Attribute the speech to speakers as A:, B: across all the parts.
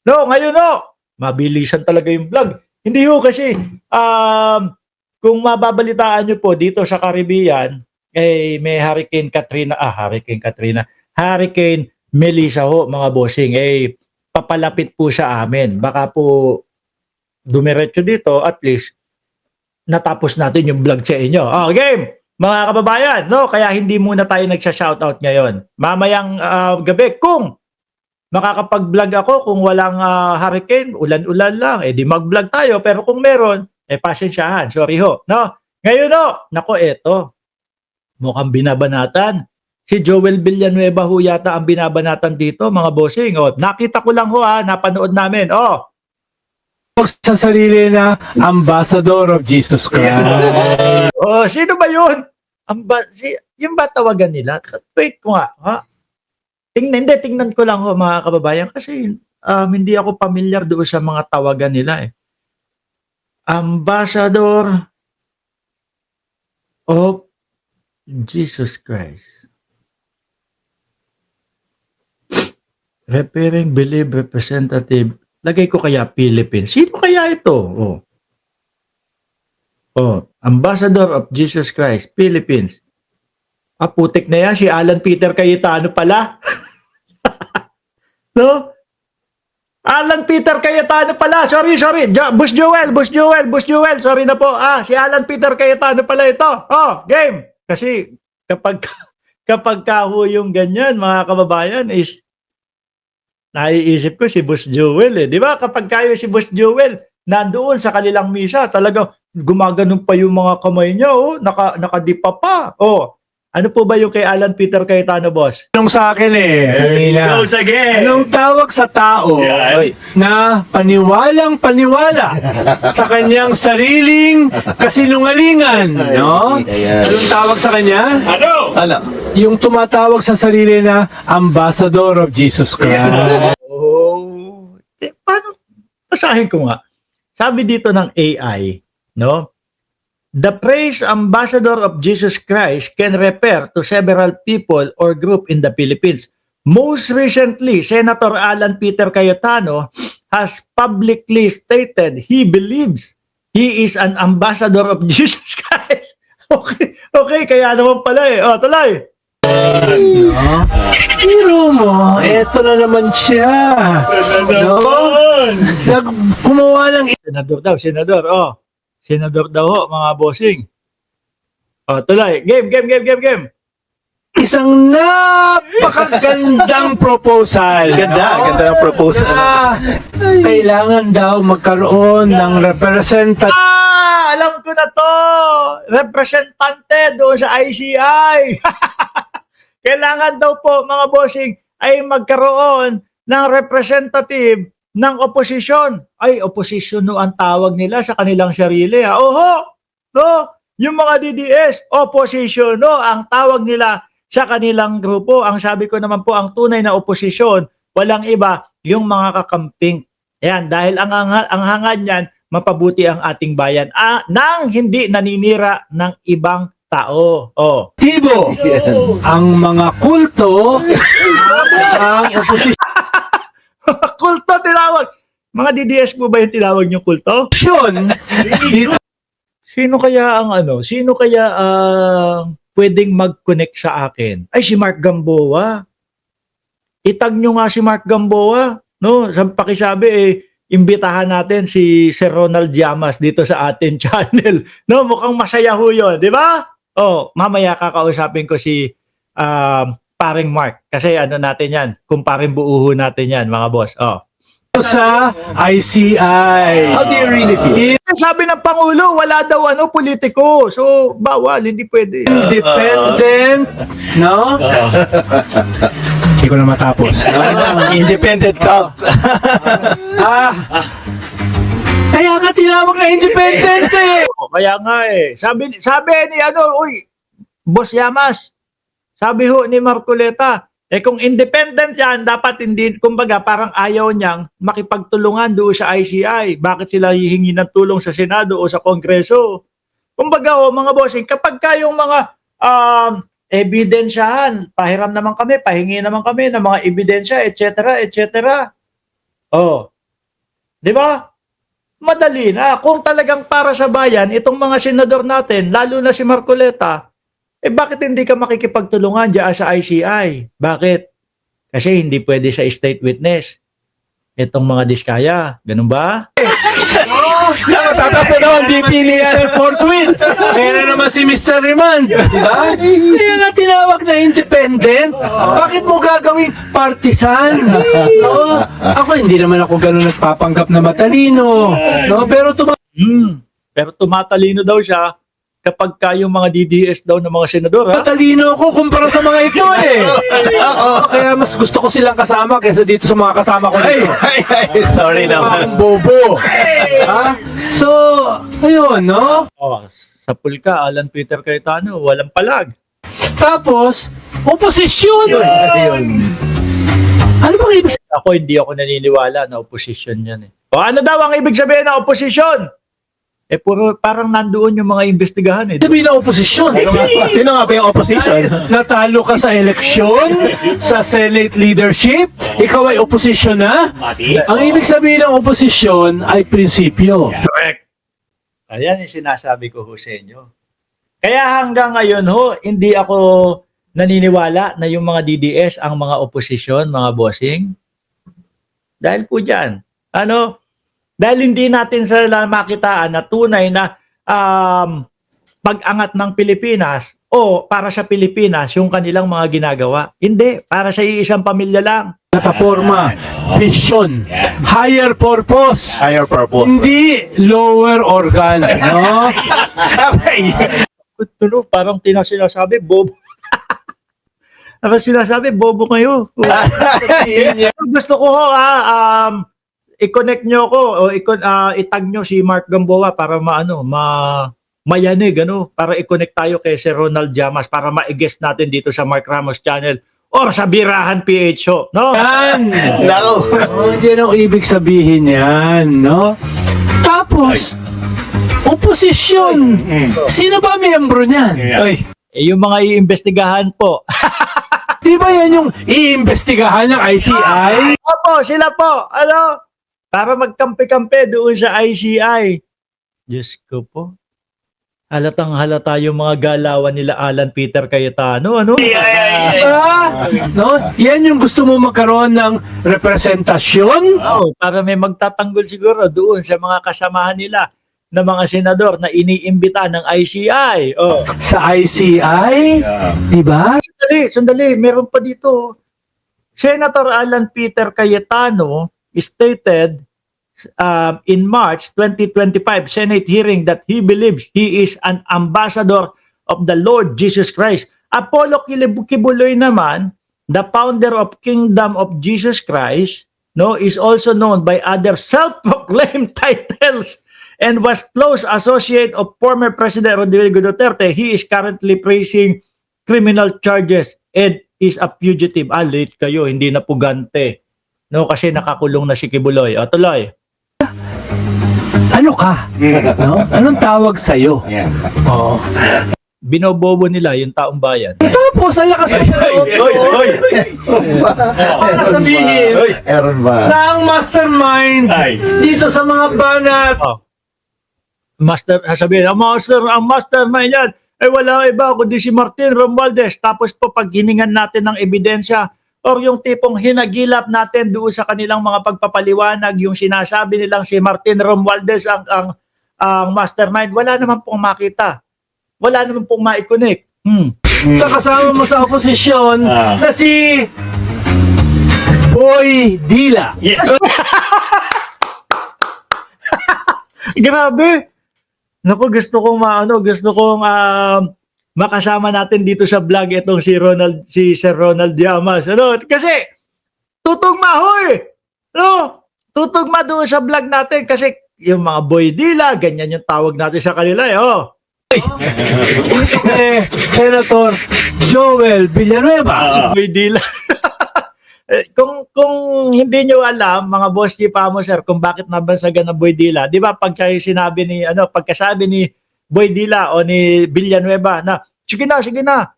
A: No, ngayon no, mabilisan talaga yung vlog. Hindi ho kasi, kung mababalitaan nyo po dito sa Caribbean, eh, may Hurricane Melissa ho, mga bossing, eh, papalapit po sa amin. Baka po dumiretso dito, at least, natapos natin yung vlog sa inyo. Oh, game! Mga kababayan, no? Kaya hindi muna tayo nagsha-shoutout ngayon. Mamayang gabi, kung makakapag-vlog ako, kung walang hurricane, ulan-ulan lang, eh di mag-vlog tayo. Pero kung meron, eh pasensyahan. Sorry ho. No? Ngayon no, nako eto. Mukhang binabanatan. Si Joel Villanueva ho yata ang binabanatan dito, mga bossing. Oh, nakita ko lang ho napanood namin. Oh,
B: Sa sarili na ambassador of Jesus Christ.
A: oh, sino ba 'yun? Yung ba tawagan nila? Wait ko nga, ha? Tingnan ko lang ho, mga kababayan, kasi hindi ako pamilyar doon sa mga tawagan nila eh. Ambassador of Jesus Christ. Referring believe representative. Lagay ko kaya Philippines. Sino kaya ito? Oh. Oh, Ambassador of Jesus Christ, Philippines. Putik na yan, si Alan Peter Cayetano pala. No? Alan Peter Cayetano pala. Sorry. Boss Joel. Sorry na po. Si Alan Peter Cayetano pala ito. Oh, game. Kasi kapag ho yung ganyan, mga kababayan, is naiisip ko si Boss Joel eh. Di ba? Kapag kayo si Boss Joel, nandoon sa kanilang misa, talagang gumaganon pa yung mga kamay niya, oh. Nakadipa pa. Oh. Ano po ba yung kay Alan Peter Cayetano, boss?
B: Anong sa akin
A: Goes again.
B: Anong tawag sa tao na paniwalang-paniwala sa kanyang sariling kasinungalingan, no? Anong tawag sa kanya?
A: Ano?
B: Yung tumatawag sa sarili na ambassador of Jesus Christ.
A: Oh. Paano? Basahin ko nga. Sabi dito ng AI, no? The phrase ambassador of Jesus Christ can refer to several people or group in the Philippines. Most recently, Senator Alan Peter Cayetano has publicly stated he believes he is an ambassador of Jesus Christ. Okay, kaya naman pala eh. Oh, tuloy.
B: Pero mo, eto na naman siya. No? Gumawa ng
A: Senador. Oh. Senador daw ho, mga bossing. Oh, tuloy. Game.
B: isang napakagandang proposal.
C: Ganda ng proposal.
B: Na kailangan daw magkaroon ng representative.
A: Alam ko na to. Representante doon sa ICI. Kailangan daw po, mga bossing, ay magkaroon ng representative ng oposisyon. Ay, oposisyon no ang tawag nila sa kanilang sarili. Oho! No? Yung mga DDS, opposition no ang tawag nila sa kanilang grupo. Ang sabi ko naman po, ang tunay na oposisyon, walang iba, yung mga kakamping. Ayan, dahil ang hangad niyan, mapabuti ang ating bayan nang hindi naninira ng ibang tao. Oh.
B: Tibo, ang mga kulto, ang oposisyon.
A: Kulto tinawag. Mga DDS po ba yung tinawag niyo kulto?
B: Dito
A: Sino kaya ang pwedeng mag-connect sa akin? Ay, si Mark Gamboa. Itag nyo nga si Mark Gamboa. No? Sa pakisabi, imbitahan natin si Sir Ronald Llamas dito sa atin channel. No? Mukhang masaya ho yun. Di ba? Oh, mamaya kakausapin ko si paring Mark. Kasi ano natin yan, kung paring buuho natin yan, mga boss. Oh.
B: sa ICI.
C: How do you really feel?
A: Sabi ng Pangulo, wala daw politiko. So, bawal, hindi pwede.
B: Independent, no? Hindi ko na matapos.
C: Independent cop.
B: Kaya nga tinawag na independent eh.
A: Kaya nga Sabi ni Boss Llamas, sabi ho ni Marcoleta, kung independent yan, dapat hindi, kumbaga parang ayaw niyang makipagtulungan doon sa ICI. Bakit sila hihingi ng tulong sa Senado o sa Kongreso? Kumbaga mga bossing, kapag kayong mga ebidensyahan, pahiram naman kami, pahingi naman kami ng mga ebidensya, etc., etc. Oh. 'Di ba? Madali na. Kung talagang para sa bayan, itong mga senador natin, lalo na si Marcoleta, bakit hindi ka makikipagtulungan diyan sa ICI? Bakit? Kasi hindi pwede sa state witness. Itong mga diskaya. Ganun ba?
C: Nakatatas na naman, DP niya.
B: Mr. Fortwin. Kaya na naman si Mr. Remand. Diba? Kaya nga tinawag na independent. Bakit mo gagawing partisan? No? Ako, hindi naman ako ganun nagpapanggap na matalino. No? Pero
A: Pero tumatalino daw siya kapag yung mga DDS daw ng mga senador. Ha?
B: matalino ako kumpara sa mga ito eh. Kaya mas gusto ko silang kasama kaysa dito sa mga kasama ko dito.
C: Sorry naman.
B: Ang bobo. Ha? So, ayun, no?
A: Oh, sa pulka, Alan Peter Cayetano, walang palag.
B: Tapos, oposisyon. Ano bang ibig
A: Ako, hindi ako naniniwala na opposition yan eh. O ano daw ang ibig sabihin ng opposition? Puro parang nandoon yung mga investigahan eh.
B: sabihin ng oposisyon?
C: Sino nga ba yung opposition?
B: Natalo ka sa eleksyon, sa Senate leadership, ikaw ay oposisyon na? Ang ibig sabihin ng oposisyon ay prinsipyo.
A: Correct. Ayan yung sinasabi ko ho sa inyo. Kaya hanggang ngayon ho, hindi ako naniniwala na yung mga DDS ang mga oposisyon, mga bossing. Dahil po dyan. Dahil hindi natin sila makitaan na tunay na pag-angat ng Pilipinas o para sa Pilipinas yung kanilang mga ginagawa. Hindi, para sa iisang pamilya lang.
B: Plataforma, vision, higher purpose,
C: Higher purpose.
B: hindi lower organ. No?
A: Parang sinasabi, bobo. Parang sinasabi, bobo kayo. Gusto ko ho, i-connect nyo ako o itag nyo si Mark Gamboa para mayanig, para i-connect tayo kay Sir Ronald Llamas para ma-guest natin dito sa Mark Ramos Channel or sa Birahan PH Show, no?
B: Yan!
C: Nako.
B: Yan ang ibig sabihin yan, no? Tapos, oposisyon. Sino ba miyembro niyan?
C: Ay,
A: Yung mga iimbestigahan po.
B: Di ba yan yung iimbestigahan ng ICI?
A: Opo, sila po. Para magkampi-kampi doon sa ICI. Diyos ko po. Halatang halata yung mga galawan nila Alan Peter Cayetano,
B: No? Yan yung gusto mo magkaroon ng representasyon?
A: Para may magtatanggol siguro doon sa mga kasamahan nila na mga senador na iniimbita ng ICI.
B: Sa ICI? Di ba?
A: Sandali. Meron pa dito. Senator Alan Peter Cayetano stated in March 2025 Senate hearing that he believes he is an ambassador of the Lord Jesus Christ. Apollo Kibuloy naman, the founder of Kingdom of Jesus Christ, is also known by other self-proclaimed titles and was close associate of former President Rodrigo Duterte. He is currently facing criminal charges and is a fugitive. Late kayo, hindi na pugante. Kasi nakakulong na si Kibuloy. Tuloy.
B: Ano ka? No? Anong tawag sa'yo? Oh.
A: Binobobo nila yung taong bayan.
B: Tapos, ang lakas ng para sabihin
C: Aaron ba?
B: na ang mastermind dito sa mga banat.
A: Sabihin, ang mastermind yan, wala iba kundi si Martin Romualdez. Tapos po, pag hiningan natin ng ebidensya, or yung tipong hinagilap natin doon sa kanilang mga pagpapaliwanag, yung sinasabi nilang si Martin Romualdez ang mastermind, wala naman pong makita. Wala naman pong ma-connect.
B: Sa kasama mo sa oposisyon na si Boy Dila.
A: Grabe! Naku, gusto kong makasama natin dito sa vlog itong si Sir Ronald Llamas. Kasi tutugma ho eh. Tutugma doon sa vlog natin kasi yung mga Boy Dila, ganyan yung tawag natin sa kanila
B: Senator Joel Villanueva.
A: Boy Dila. Kung hindi nyo alam, mga boss Pamo sir, kung bakit nabansagan ng Boy Dila, di ba pagkasabi ni Boy Dila o ni Villanueva na sige na,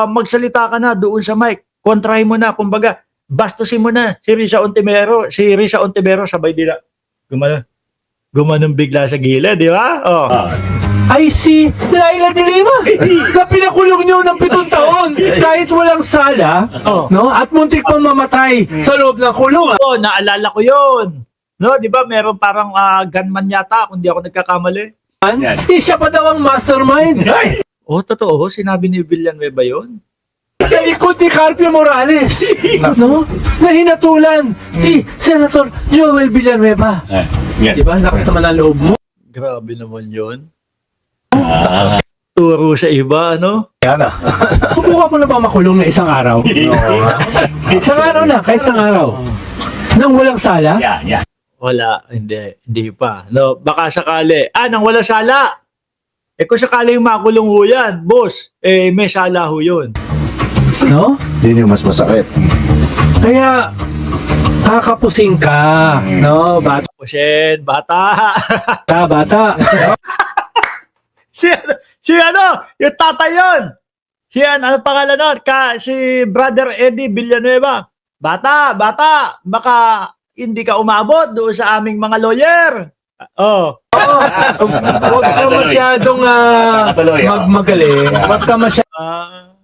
A: magsalita ka na doon sa mic. Kontrahin mo na, kumbaga, bastusin mo na si Risa Ontivero. Si Risa Ontivero sabay nila. Gumanon bigla sa gilid, di ba? Oh.
B: Ay si Laila de Lima na pinakulong niyo ng 7 taon kahit walang sala,
A: Oh.
B: no? At muntik pang mamatay sa loob ng kulungan.
A: Oh, naalala ko 'yon. No, di ba? Meron parang gunman yata kung di ako nagkakamali.
B: Siya pa daw ang mastermind.
A: Oh, totoo, sinabi ni Villanueva 'yon.
B: Sa likod ni Carpio Morales, no? Na hinatulan si Senator Joel Villanueva. Di ba? Lakas naman ang loob mo.
A: Grabe naman 'yon. Turo sa iba, ano?
B: Subukan mo na ba makulong na isang araw? Isang araw na, kahit isang araw. Nang walang sala?
A: Wala, hindi pa. No, baka sakali. Nang wala sala. Kung sakaling makulong ho yan, boss, may sala ho yun.
B: No?
C: Yun yung mas masakit.
B: Kaya, kakapusing ka. No? Bata.
A: Pusin, bata.
B: Bata.
A: si yung tatay yun. Ano pangalan nun? Si Brother Eddie Villanueva. Bata, baka hindi ka umabot doon sa aming mga lawyer. Oh.
B: Huwag ka masyadong magmagaling. Huwag ka masyadong...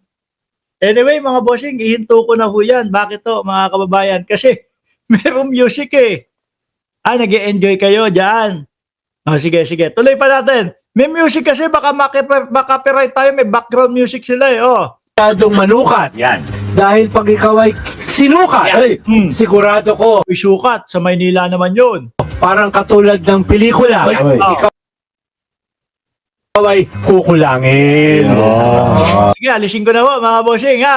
A: Anyway, mga bossing, ihinto ko na ho yan. Bakit to, mga kababayan? Kasi merong music eh. Nag-e-enjoy kayo dyan. Sige. Tuloy pa natin. May music kasi, baka copyright tayo. May background music sila eh. Oh.
B: manukat. Dahil pag ikaw ay sinukat, sigurado ko,
A: Isukat, sa Maynila naman yun.
B: parang katulad ng pelikula, ikaw ay kukulangin.
A: Sige, alisin ko na ho, mga bossing ha.